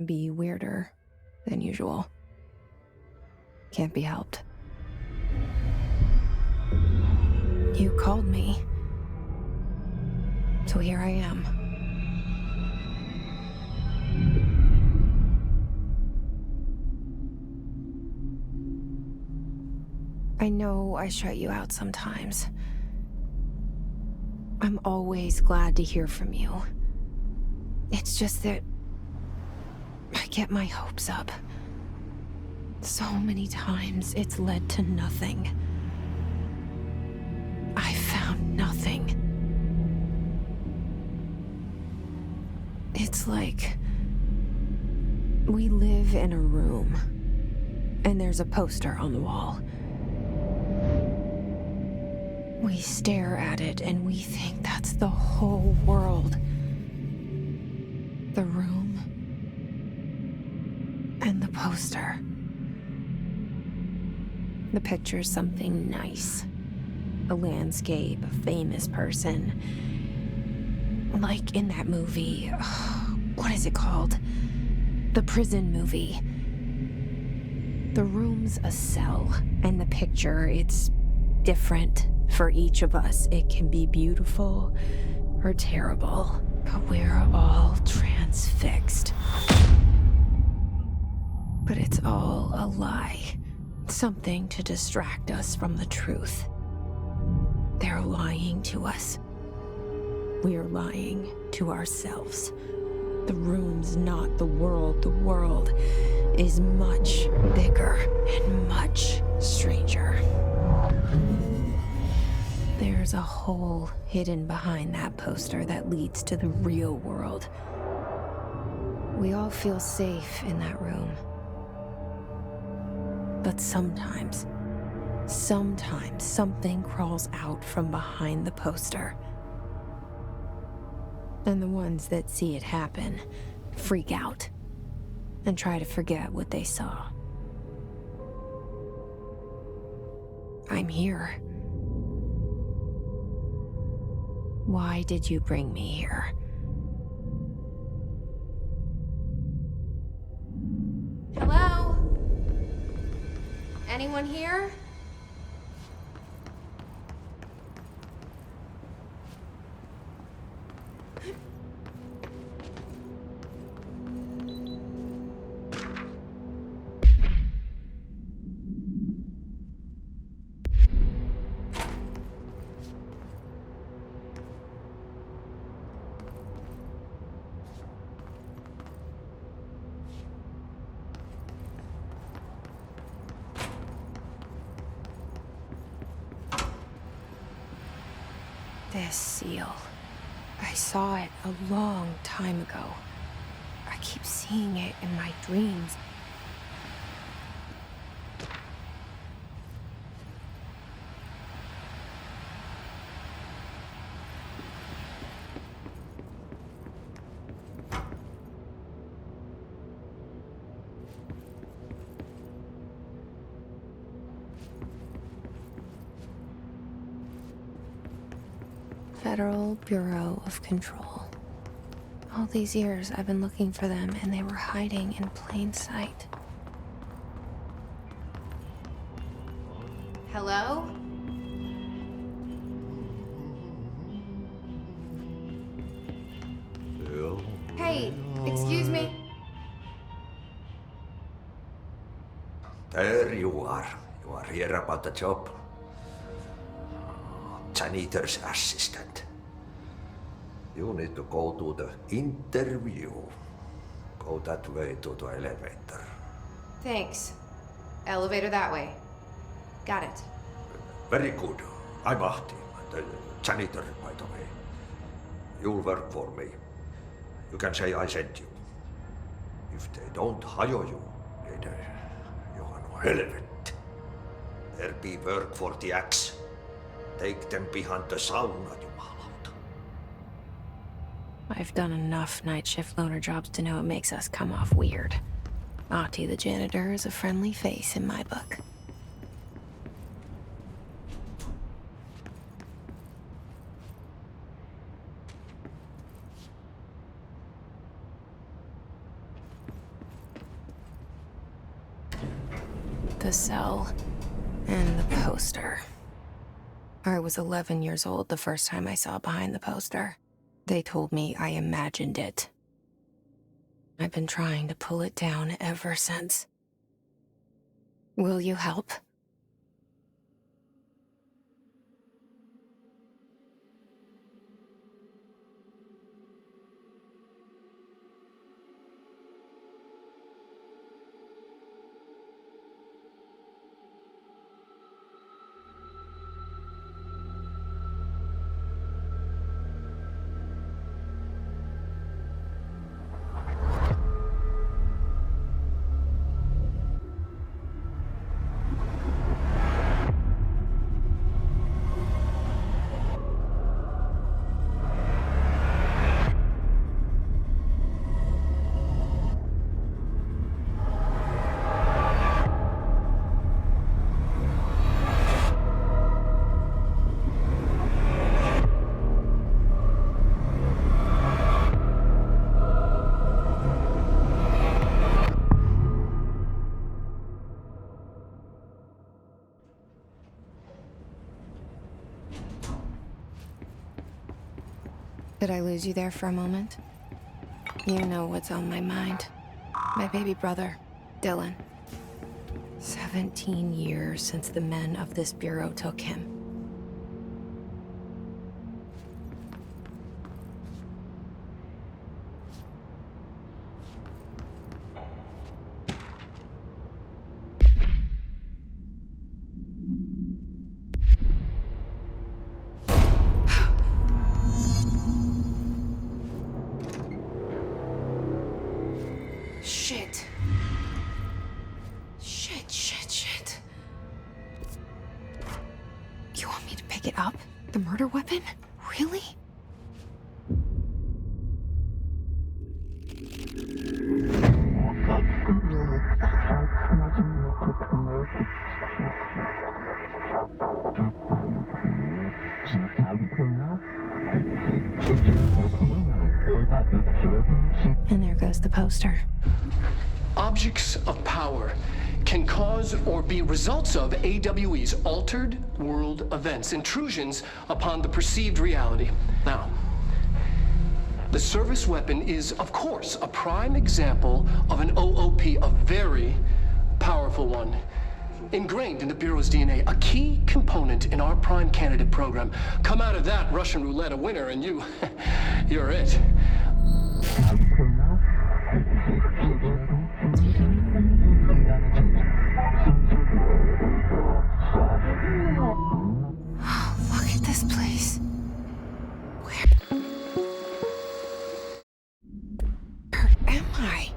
be weirder than usual. Can't be helped. You called me. So here I am. I know I shut you out sometimes. I'm always glad to hear from you. It's just that I get my hopes up. So many times it's led to nothing. I found nothing. It's like we live in a room, and there's a poster on the wall. We stare at it and we think that's the whole world. The room and the poster. The picture's something nice. A landscape, a famous person. Like in that movie, what is it called? The prison movie. The room's a cell, and the picture, it's different for each of us. It can be beautiful or terrible, but we're all transfixed. But it's all a lie. Something to distract us from the truth. They're lying to us. We're lying to ourselves. The room's not the world. The world is much bigger and much stranger. There's a hole hidden behind that poster that leads to the real world. We all feel safe in that room. But sometimes something crawls out from behind the poster. And the ones that see it happen freak out and try to forget what they saw. I'm here. Why did you bring me here? Hello? Anyone here? This seal. I saw it a long time ago. I keep seeing it in my dreams. Federal Bureau of Control. All these years I've been looking for them, and they were hiding in plain sight. Hello? Hey, excuse me? There you are. You are here about the job. Janitor's assistant. You need to go to the interview. Go that way to the elevator. Thanks. Elevator that way. Got it. Very good. I'm Ahti, the janitor, by the way. You'll work for me. You can say I sent you. If they don't hire you, then you are no helvet. There be work for the axe. Take them behind the sauna, jumalauta. I've done enough night shift loner jobs to know it makes us come off weird. Ahti the janitor is a friendly face in my book. The cell. And the poster. I was 11 years old the first time I saw behind the poster. They told me I imagined it. I've been trying to pull it down ever since. Will you help? Did I lose you there for a moment? You know what's on my mind. My baby brother, Dylan. 17 years since the men of this bureau took him. Shit. Shit. You want me to pick it up? The murder weapon? Really? And there goes the poster. Objects of power can cause or be results of AWE's altered world events, intrusions upon the perceived reality. Now, the service weapon is, of course, a prime example of an OOP, a very powerful one. Ingrained in the Bureau's DNA, a key component in our prime candidate program. Come out of that Russian roulette a winner and you're it. Look at this place. Where am I?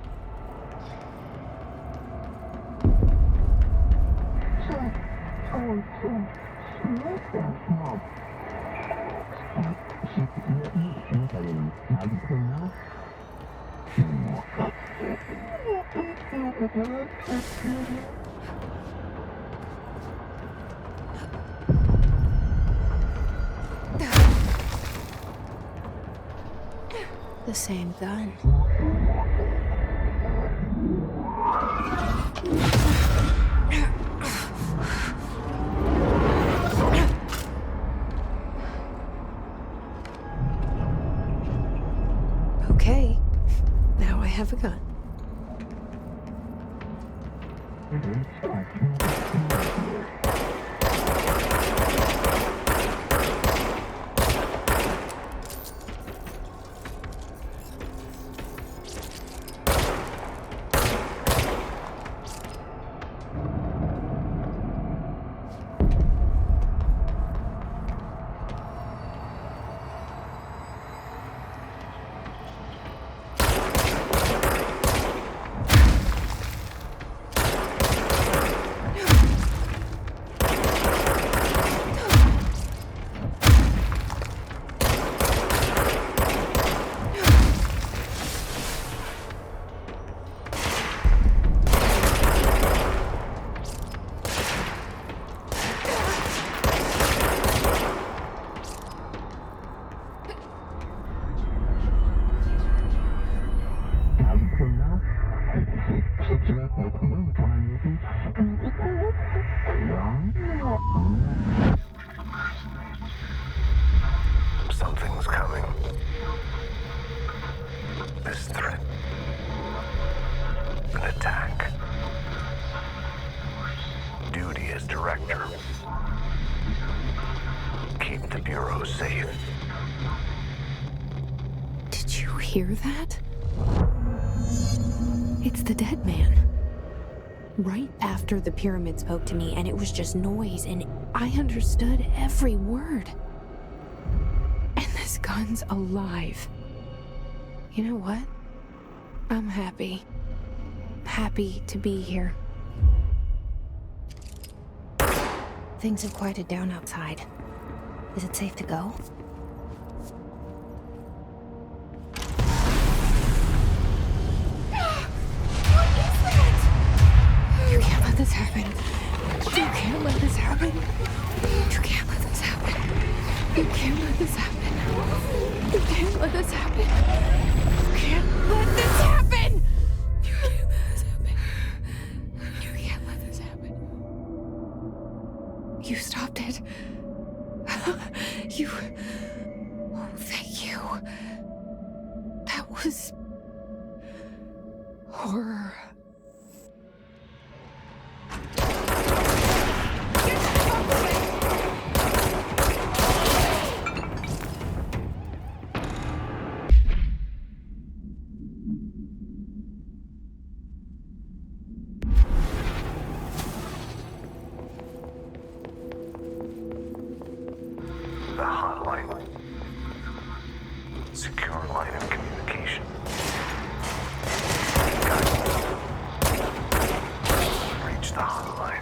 The same gun. Okay, now I have a gun. Something's coming. This threat. An attack. Duty as director. Keep the Bureau safe. Did you hear that? It's the dead man. Right after the pyramid spoke to me, and it was just noise, and I understood every word. And this gun's alive. You know what? I'm happy. Happy to be here. Things have quieted down outside. Is it safe to go? You can't let this happen. You can't let this happen. You can't let this happen. You can't let this happen. You can't let this happen. You can't let this happen. You can't let this happen. You can't let this happen. You stopped it. You... Oh, thank you. That was... horror. The hotline. Secure line of communication. Got it. Reach the hotline.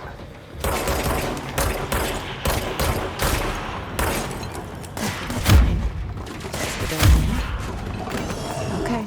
Okay.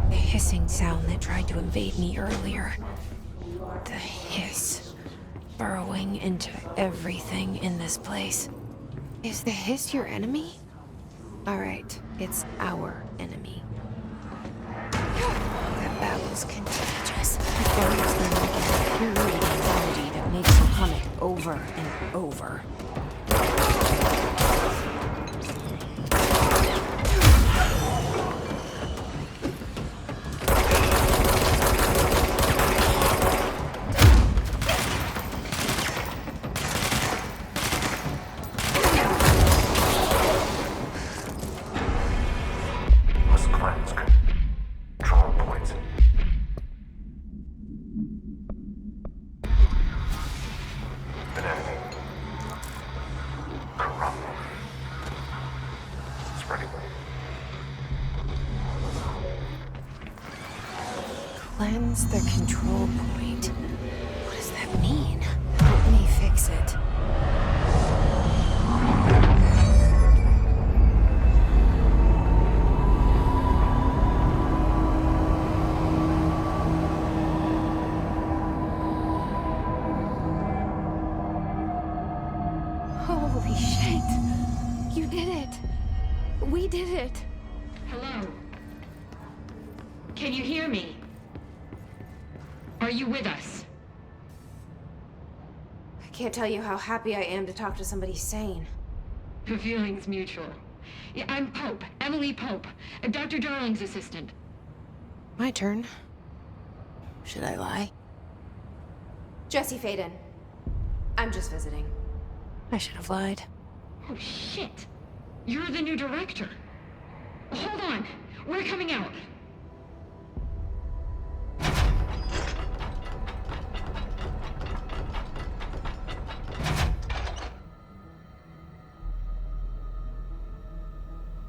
The hissing sound that tried to invade me earlier. The hiss burrowing into everything in this place. Is the hiss your enemy? Alright, it's our enemy. That babble's contagious. It burns them like an infuriating melody that makes you hum it over and over. Cleanse control points. An enemy. Corrupt. Spreading. Cleanse the control point. What does that mean? Help me fix it. Holy shit! You did it! We did it! Hello? Can you hear me? Are you with us? I can't tell you how happy I am to talk to somebody sane. The feeling's mutual. Yeah, I'm Pope, Emily Pope, Dr. Darling's assistant. My turn. Should I lie? Jesse Faden. I'm just visiting. I should have lied. Oh, shit. You're the new director. Hold on. We're coming out.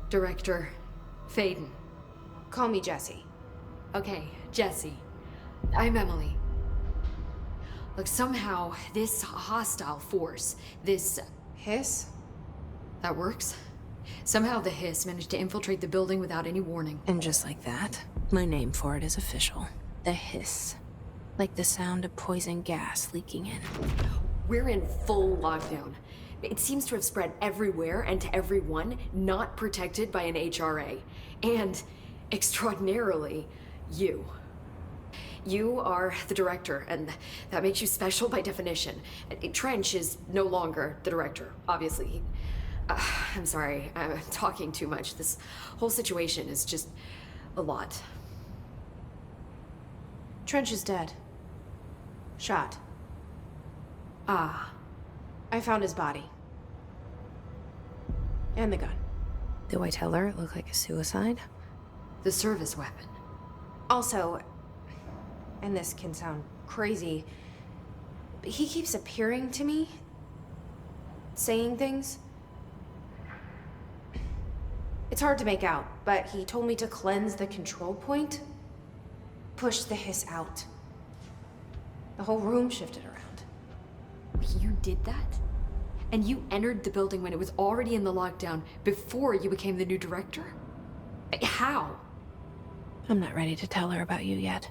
Director Faden. Call me Jesse. Okay, Jesse. I'm Emily. Look, somehow this hostile force, this... Hiss? that works? Somehow the Hiss managed to infiltrate the building without any warning. And just like that, my name for it is official. The Hiss. Like the sound of poison gas leaking in. We're in full lockdown. It seems to have spread everywhere and to everyone not protected by an HRA. And, extraordinarily, you. You are the director, and that makes you special by definition. Trench is no longer the director, obviously. I'm sorry, I'm talking too much. This whole situation is just a lot. Trench is dead. Shot. Ah. I found his body. And the gun. Do I tell her it looked like a suicide? The service weapon. Also, and this can sound crazy, but he keeps appearing to me, saying things. It's hard to make out, but he told me to cleanse the control point, push the Hiss out. The whole room shifted around. You did that? And you entered the building when it was already in the lockdown before you became the new director? How? I'm not ready to tell her about you yet.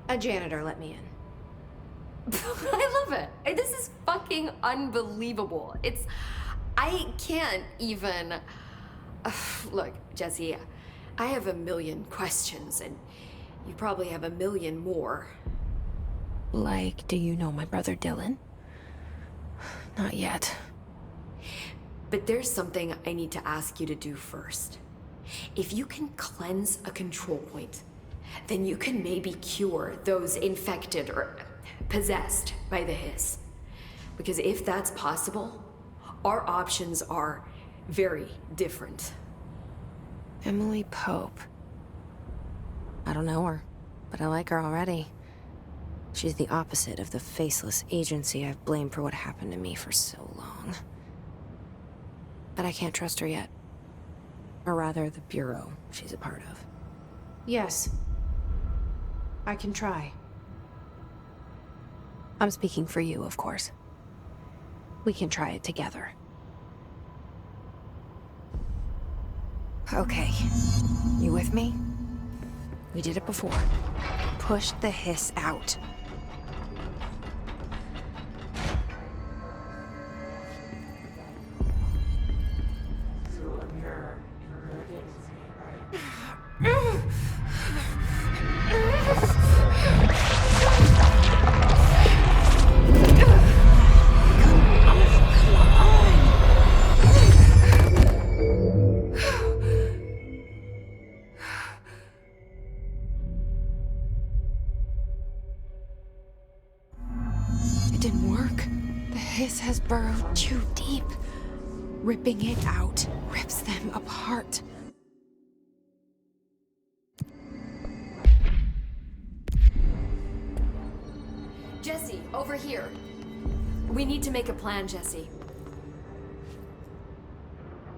A janitor let me in. I love it. This is fucking unbelievable. I can't even... Look, Jesse, I have a million questions, and you probably have a million more. Like, do you know my brother Dylan? Not yet. But there's something I need to ask you to do first. If you can cleanse a control point, then you can maybe cure those infected or possessed by the Hiss. Because if that's possible, our options are very different. Emily Pope. I don't know her, but I like her already. She's the opposite of the faceless agency I've blamed for what happened to me for so long. But I can't trust her yet. Or rather, the Bureau she's a part of. Yes. I can try. I'm speaking for you, of course. We can try it together. Okay. You with me? We did it before. Push the Hiss out. It didn't work. The Hiss has burrowed too deep. Ripping it out rips them apart. Jesse, over here. We need to make a plan, Jesse.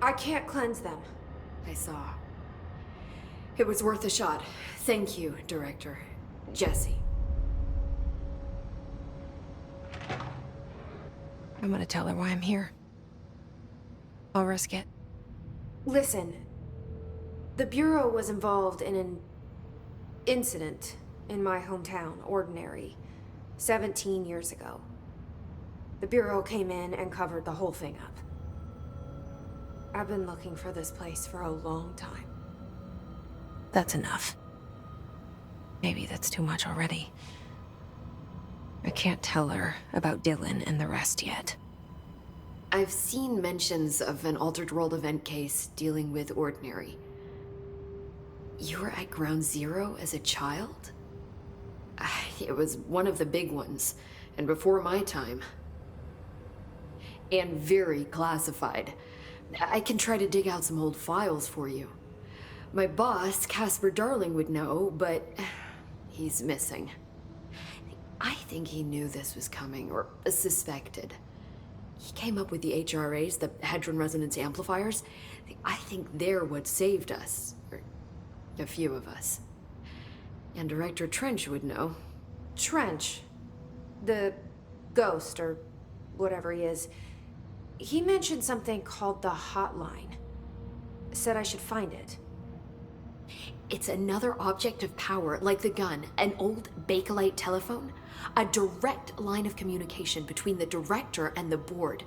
I can't cleanse them. I saw. It was worth a shot. Thank you, Director. Jesse. I'm gonna tell her why I'm here. I'll risk it. Listen, the Bureau was involved in an incident in my hometown, Ordinary, 17 years ago. The Bureau came in and covered the whole thing up. I've been looking for this place for a long time. That's enough. Maybe that's too much already. I can't tell her about Dylan and the rest yet. I've seen mentions of an Altered World event case dealing with Ordinary. You were at Ground Zero as a child? It was one of the big ones, and before my time. And very classified. I can try to dig out some old files for you. My boss, Casper Darling, would know, but he's missing. I think he knew this was coming, or suspected. He came up with the HRAs, the Hadron Resonance Amplifiers. I think they're what saved us. Or a few of us. And Director Trench would know. Trench, the ghost, or whatever he is, he mentioned something called the Hotline. Said I should find it. It's another object of power, like the gun, an old Bakelite telephone. A direct line of communication between the director and the board.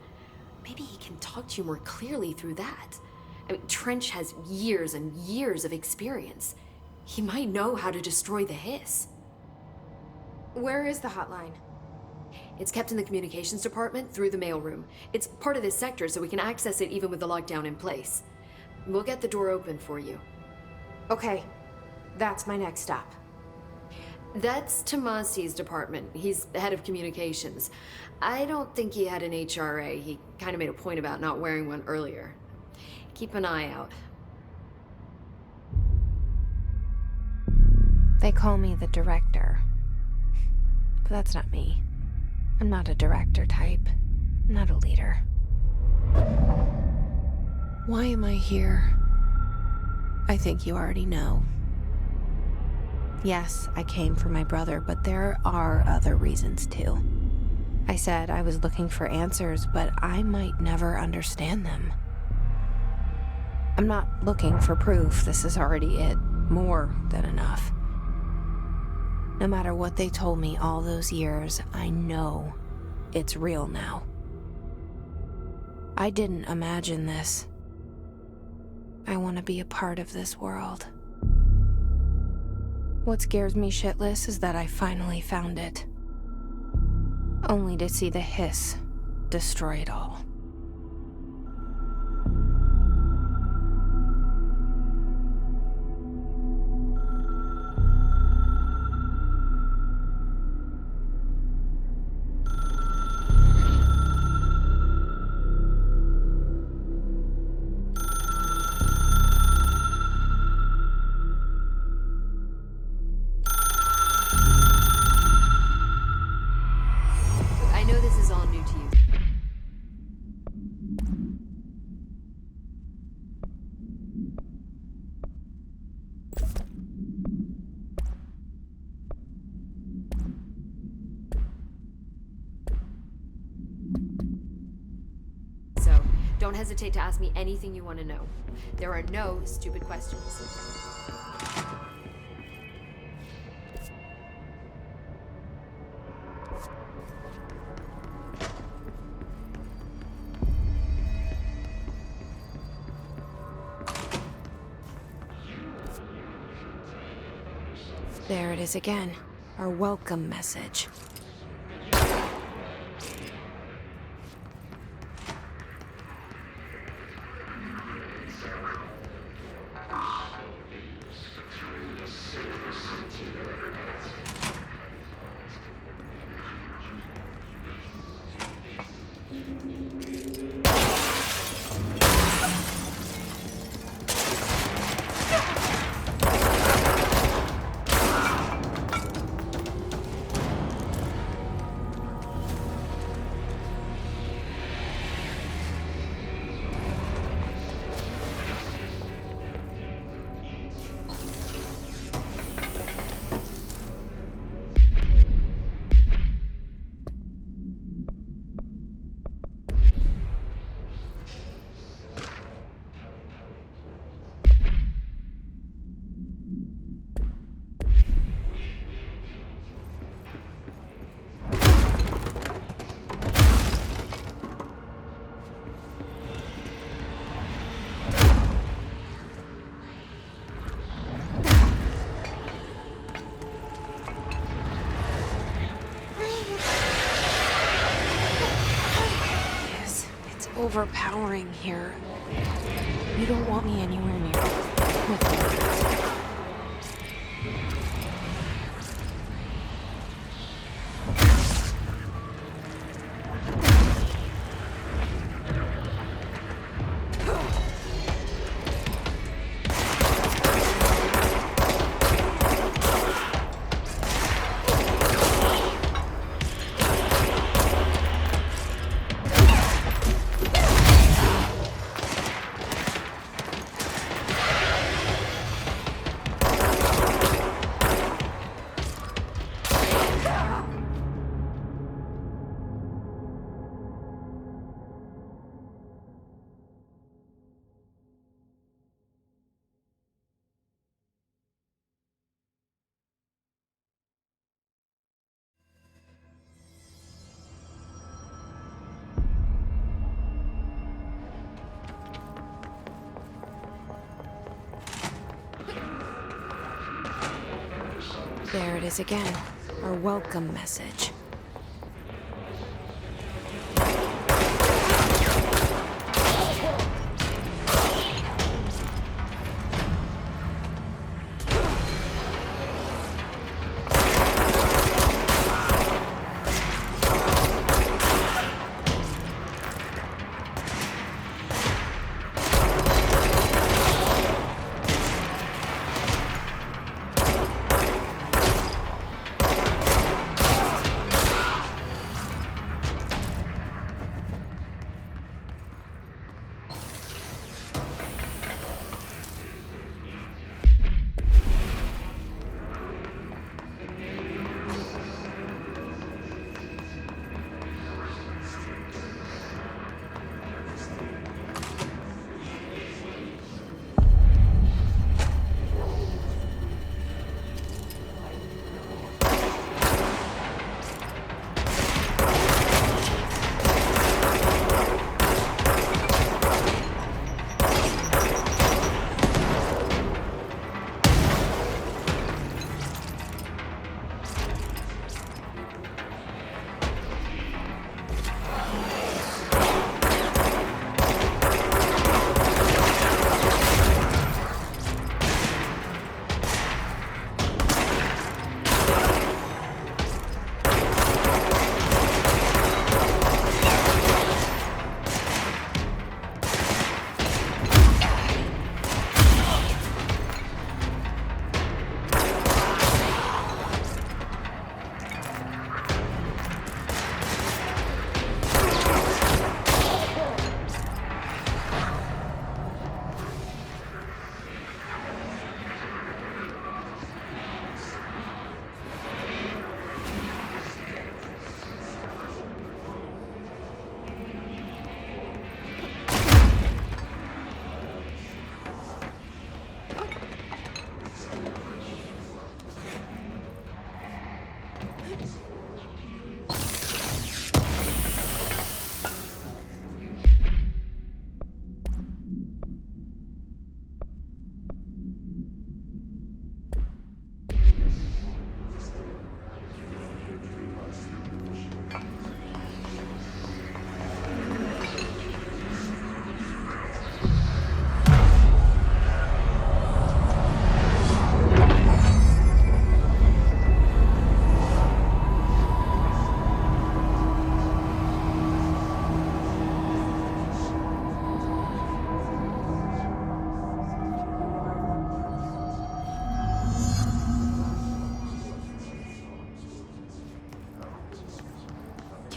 Maybe he can talk to you more clearly through that. I mean, Trench has years and years of experience. He might know how to destroy the Hiss. Where is the Hotline? It's kept in the communications department through the mailroom. It's part of this sector, so we can access it even with the lockdown in place. We'll get the door open for you. Okay, that's my next stop. That's Tomasi's department. He's the head of communications. I don't think he had an HRA. He kind of made a point about not wearing one earlier. Keep an eye out. They call me the director. But that's not me. I'm not a director type. I'm not a leader. Why am I here? I think you already know. Yes, I came for my brother, but there are other reasons too. I said I was looking for answers, but I might never understand them. I'm not looking for proof. This is already it. More than enough. No matter what they told me all those years, I know it's real now. I didn't imagine this. I want to be a part of this world. What scares me shitless is that I finally found it. Only to see the Hiss destroy it all. Don't hesitate to ask me anything you want to know. There are no stupid questions. There it is again. Our welcome message. overpowering here. You don't want me anywhere near with you. There it is again. Our welcome message.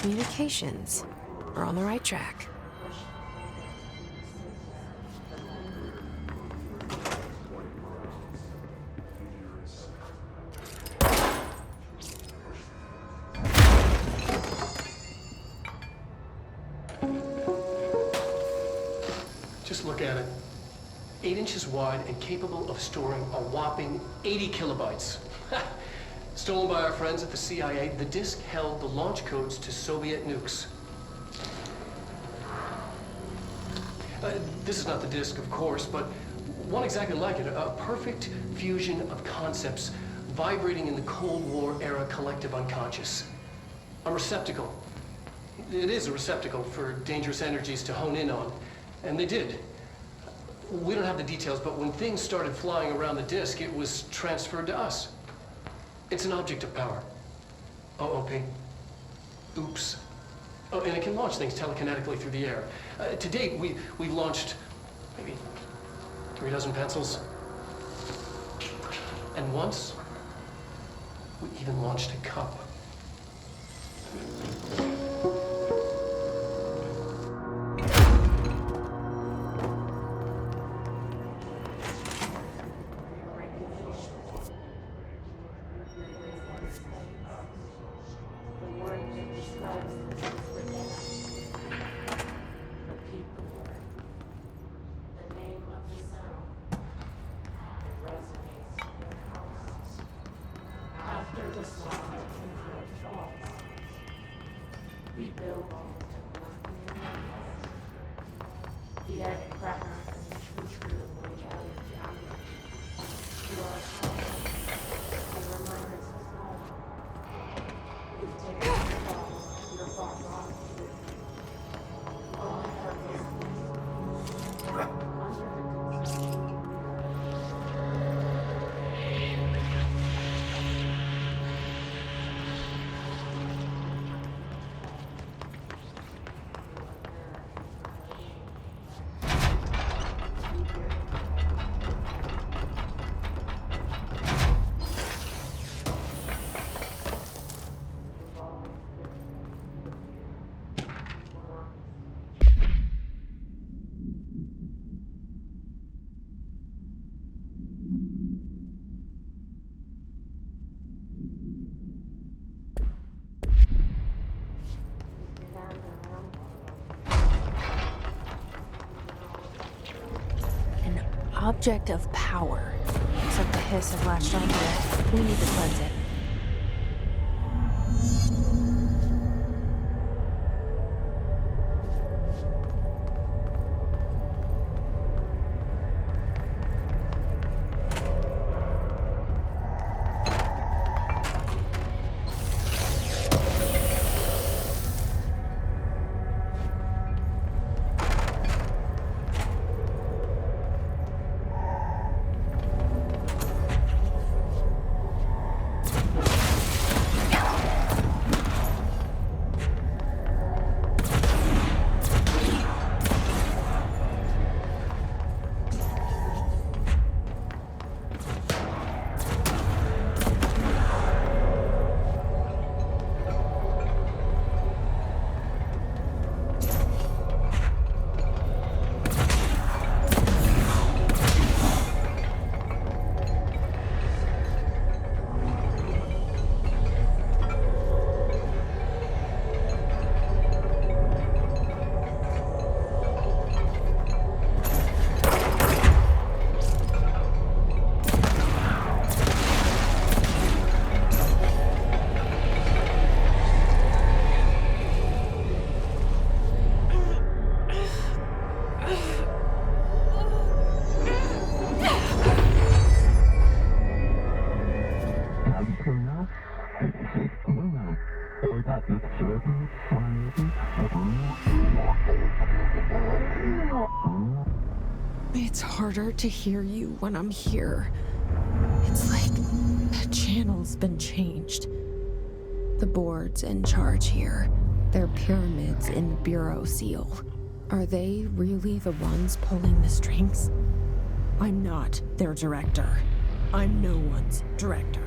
Communications. We're on the right track. Just look at it. 8 inches wide and capable of storing a whopping 80 kilobytes. Stolen by our friends at the CIA, the disk held the launch codes to Soviet nukes. This is not the disk, of course, but one exactly like it. A perfect fusion of concepts vibrating in the Cold War era collective unconscious. A receptacle It is a receptacle for dangerous energies to hone in on, and they did. We don't have the details, but when things started flying around the disk, it was transferred to us. It's an object of power. OOP. Oops. Oh, and it can launch things telekinetically through the air. To date, we've launched maybe 36 pencils. And once, we even launched a cup. Object of power. Looks like the hiss have latched onto it. We need to cleanse it. It's harder to hear you when I'm here. It's like the channel's been changed. The board's in charge here. They're pyramids in the Bureau seal. Are they really the ones pulling the strings? I'm not their director. I'm no one's director.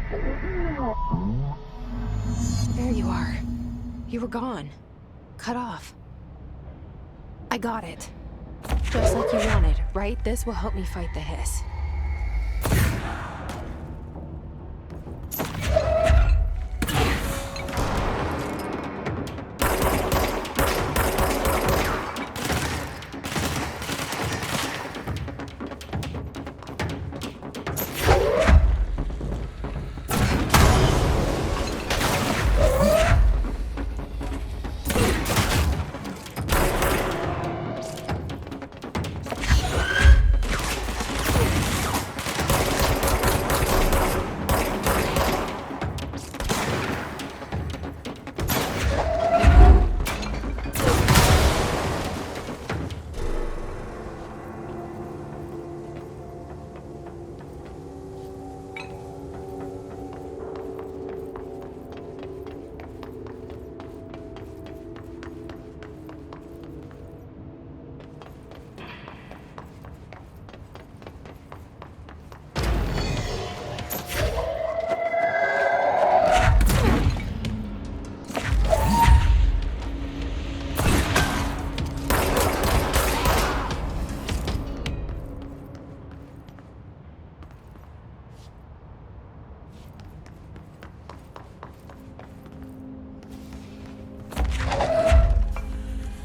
There you are. You were gone. Cut off. I got it. Just like you wanted, right? This will help me fight the hiss.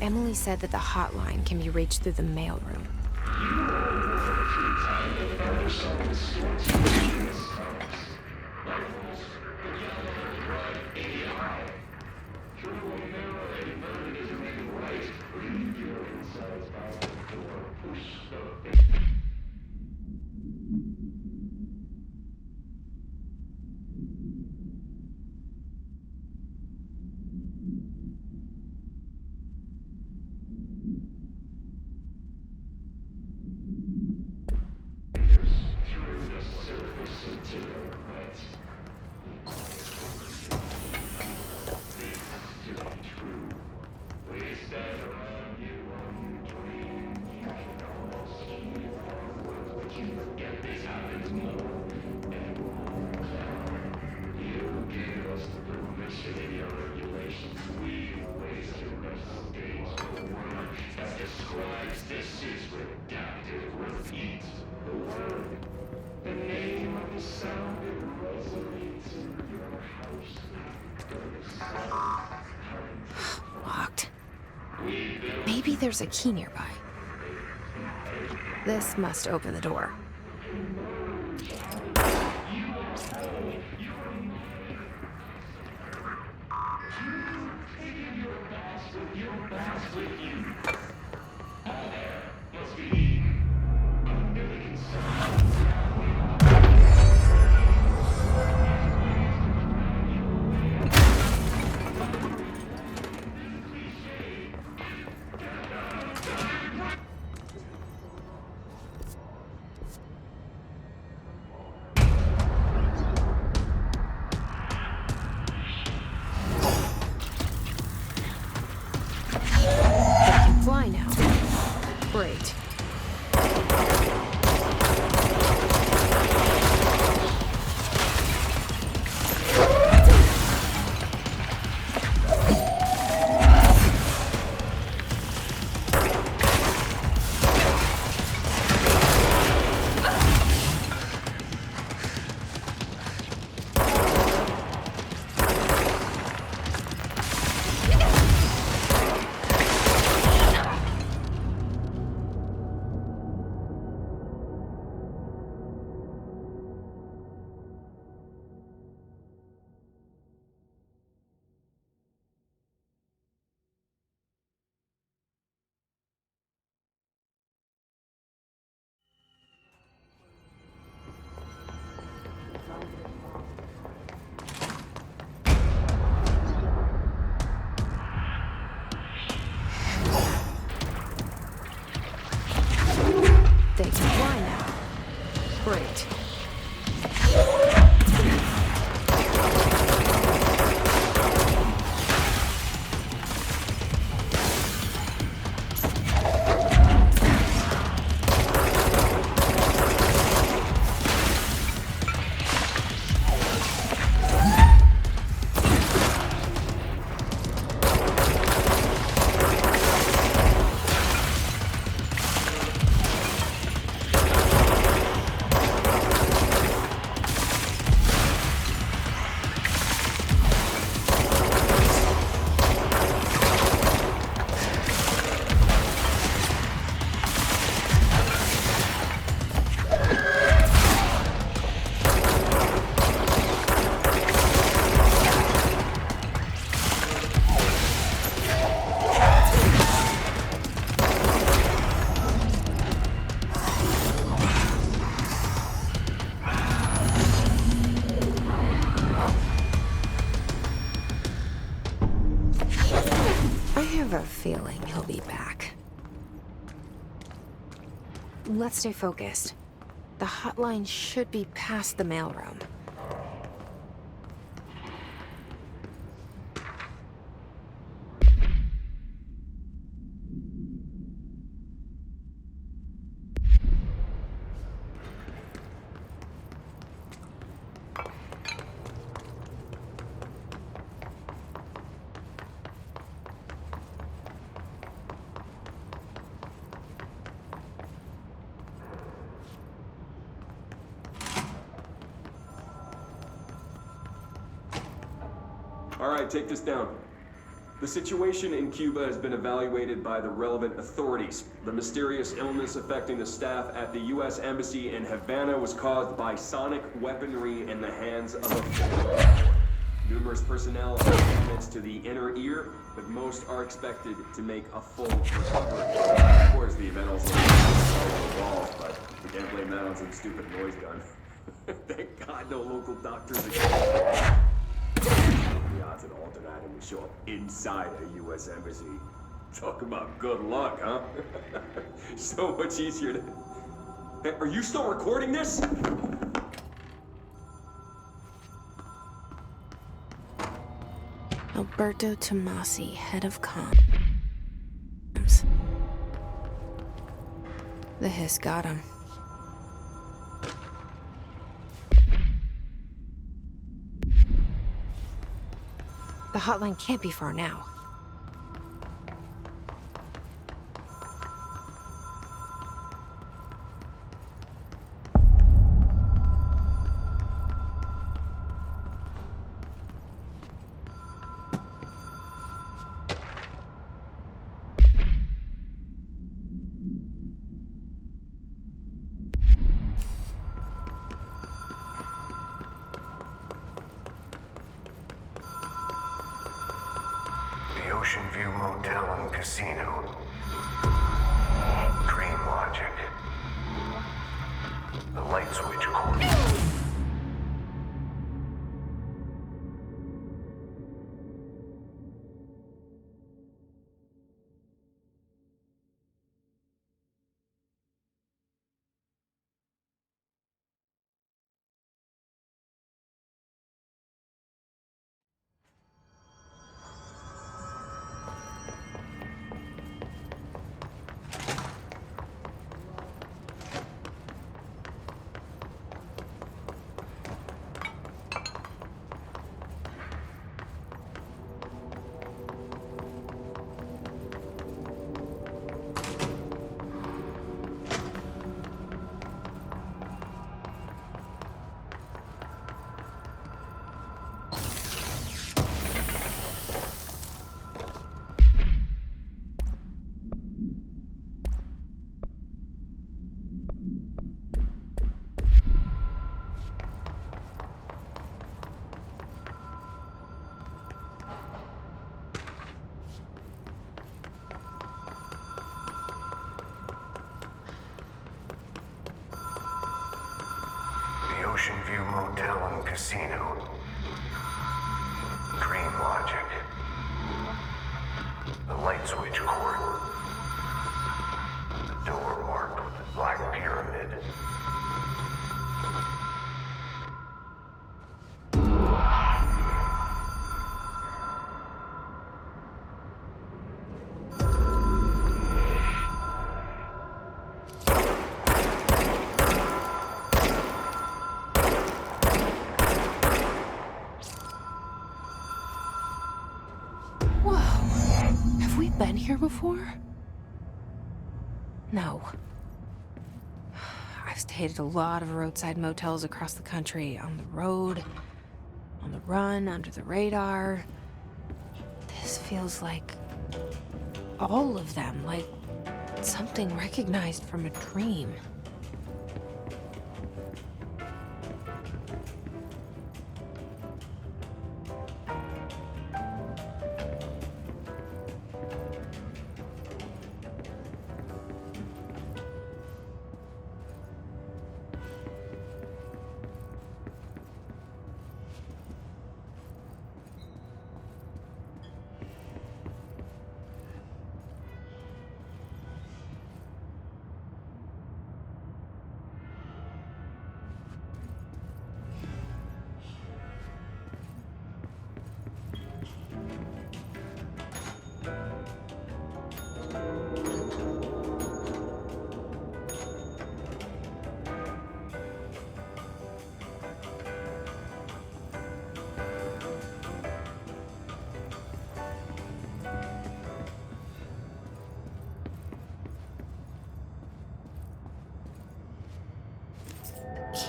Emily said that the hotline can be reached through the mailroom. Locked. Maybe there's a key nearby. This must open the door. a feeling he'll be back. Let's stay focused. The hotline should be past the mailroom. All right, take this down. The situation in Cuba has been evaluated by the relevant authorities. The mysterious illness affecting the staff at the U.S. Embassy in Havana was caused by sonic weaponry in the hands of a foreigner. Numerous personnel have damage to the inner ear, but most are expected to make a full recovery. Of course, the event also involved the walls, but we can't blame that on some stupid noise gun. Thank God no local doctors exist. The odds an alternate item would show up inside a U.S. embassy. Talk about good luck, huh? So much easier to... Hey, are you still recording this? Alberto Tomasi, head of comms. The hiss got him. The hotline can't be far now. Ocean View Motel and Casino. Dream Logic. The light switch cord. Ocean View Motel and Casino. Dream Logic. The light switch cord. The door marked with the black pyramid. Been here before? No. I've stayed at a lot of roadside motels across the country, on the road, on the run, under the radar. This feels like all of them, like something recognized from a dream.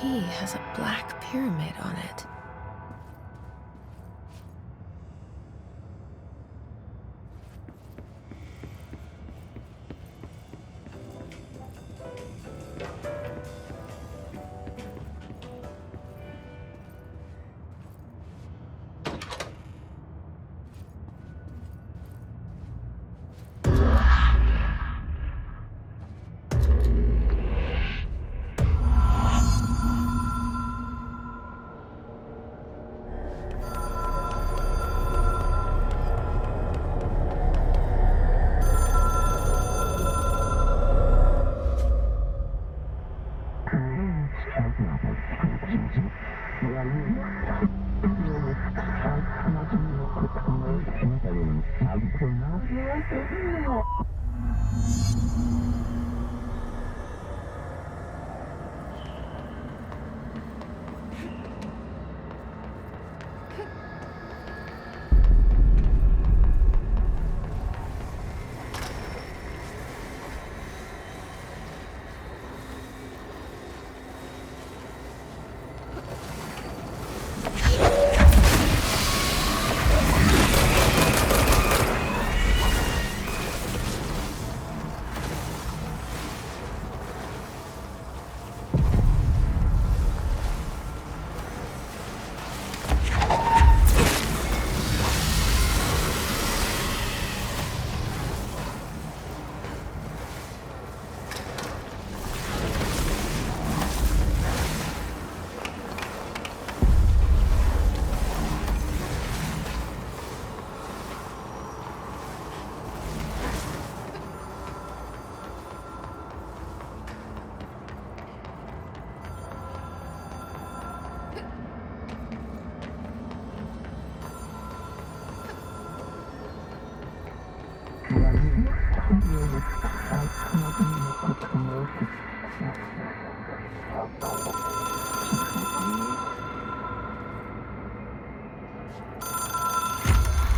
key has a black pyramid on it.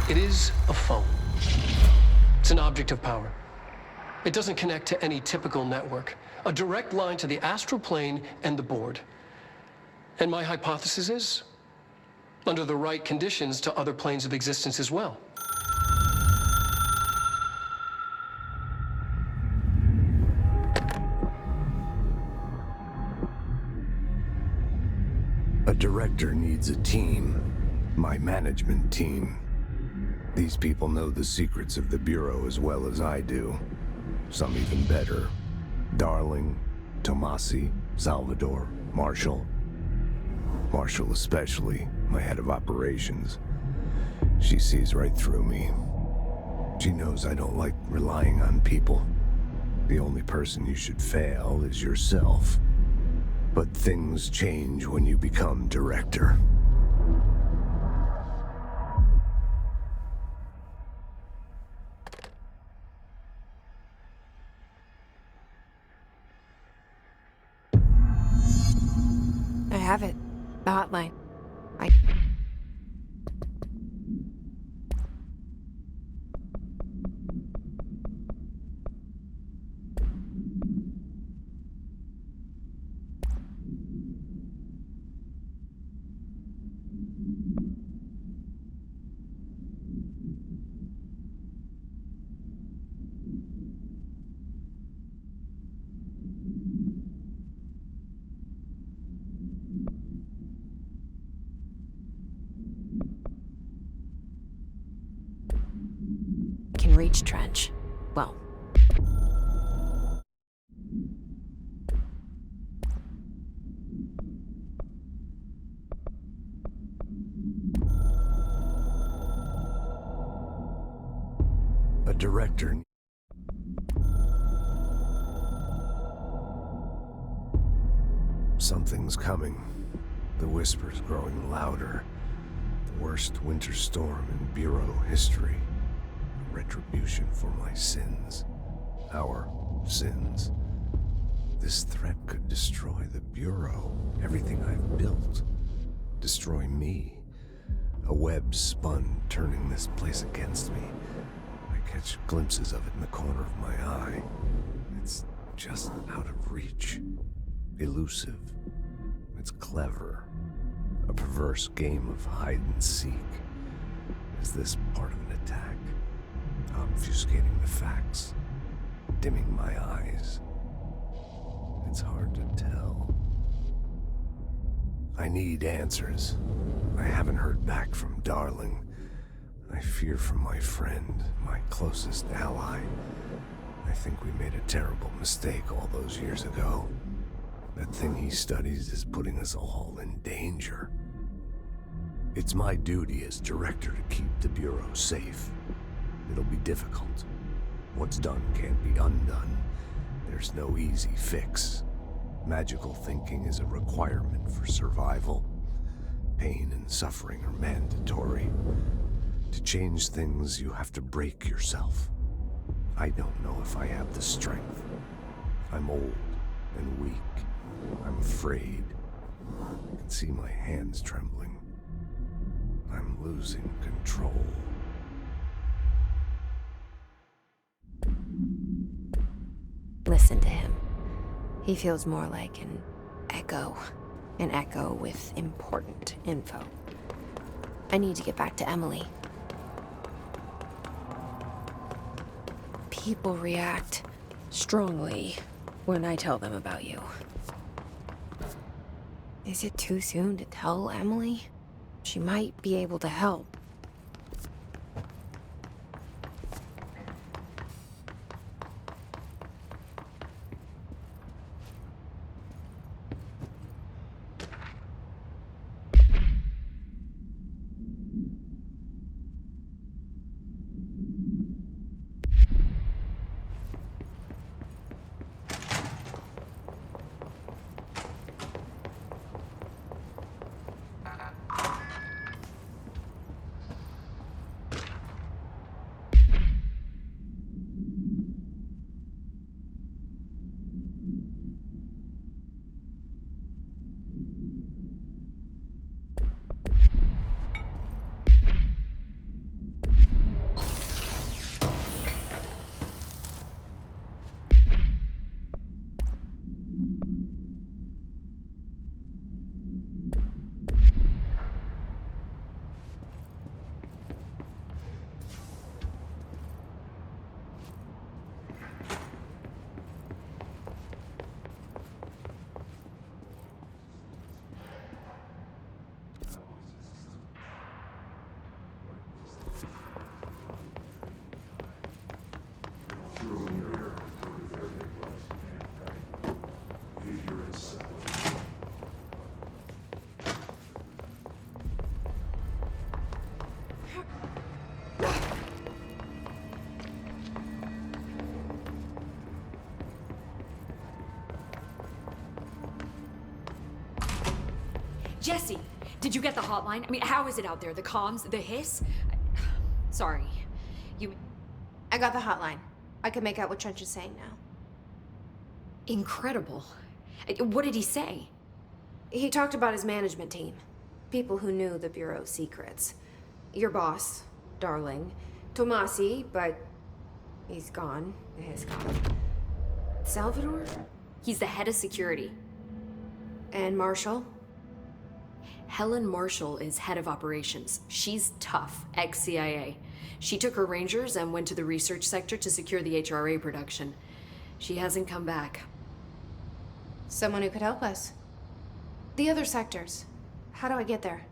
It is a phone. It's an object of power. It doesn't connect to any typical network. A direct line to the astral plane and the board. And my hypothesis is, under the right conditions, to other planes of existence as well. A director needs a team. My management team. These people know the secrets of the Bureau as well as I do. Some even better. Darling, Tomasi, Salvador, Marshall. Marshall especially, my head of operations. She sees right through me. She knows I don't like relying on people. The only person you should fail is yourself. But things change when you become director. I have it. The hotline. Can reach Trench. Well. A director. Something's coming. The whispers growing louder. The worst winter storm in Bureau history. Retribution for my sins. Our sins. This threat could destroy the Bureau, everything I've built. Destroy me. A web spun, turning this place against me. I catch glimpses of it in the corner of my eye. It's just out of reach. Elusive. towards clever. A perverse game of hide and seek. Is this part of an attack? Obfuscating the facts? Dimming my eyes? It's hard to tell. I need answers. I haven't heard back from Darling. I fear for my friend, my closest ally. I think we made a terrible mistake all those years ago. That thing he studies is putting us all in danger. It's my duty as director to keep the Bureau safe. It'll be difficult. What's done can't be undone. There's no easy fix. Magical thinking is a requirement for survival. Pain and suffering are mandatory. To change things, you have to break yourself. I don't know if I have the strength. I'm old and weak. I'm afraid. I can see my hands trembling. I'm losing control. Listen to him. He feels more like an echo. An echo with important info. I need to get back to Emily. People react strongly when I tell them about you. Is it too soon to tell Emily? She might be able to help. Jesse, did you get the hotline? I mean, how is it out there? The comms, the hiss? Sorry. I got the hotline. I can make out what Trench is saying now. Incredible. What did he say? He talked about his management team. People who knew the Bureau's secrets. Your boss, Darling. Tomasi, but he's gone. He's gone. Salvador? He's the head of security. And Marshall? Helen Marshall is head of operations. She's tough, ex-CIA. She took her Rangers and went to the research sector to secure the HRA production. She hasn't come back. Someone who could help us. The other sectors. How do I get there?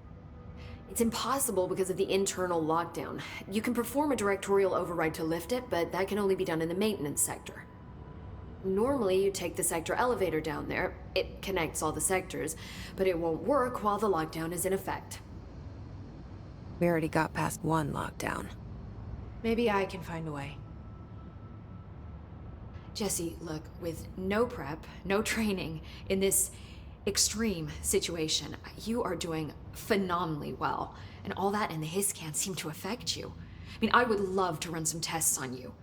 It's impossible because of the internal lockdown. You can perform a directorial override to lift it, but that can only be done in the maintenance sector. Normally, you take the sector elevator down there. It connects all the sectors, but it won't work while the lockdown is in effect. We already got past one lockdown. Maybe I can find a way. Jesse, look, with no prep, no training, in this extreme situation, you are doing phenomenally well. And all that and the hiss can't seem to affect you. I mean, I would love to run some tests on you.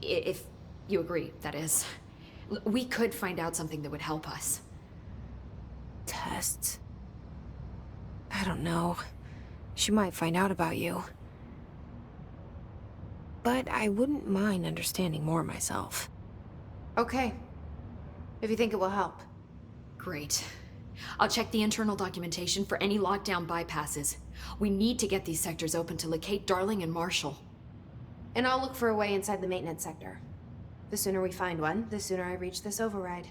If you agree, that is. We could find out something that would help us. Tests? I don't know. She might find out about you. But I wouldn't mind understanding more myself. Okay. If you think it will help. Great. I'll check the internal documentation for any lockdown bypasses. We need to get these sectors open to locate Darling and Marshall. And I'll look for a way inside the maintenance sector. The sooner we find one, the sooner I reach this override.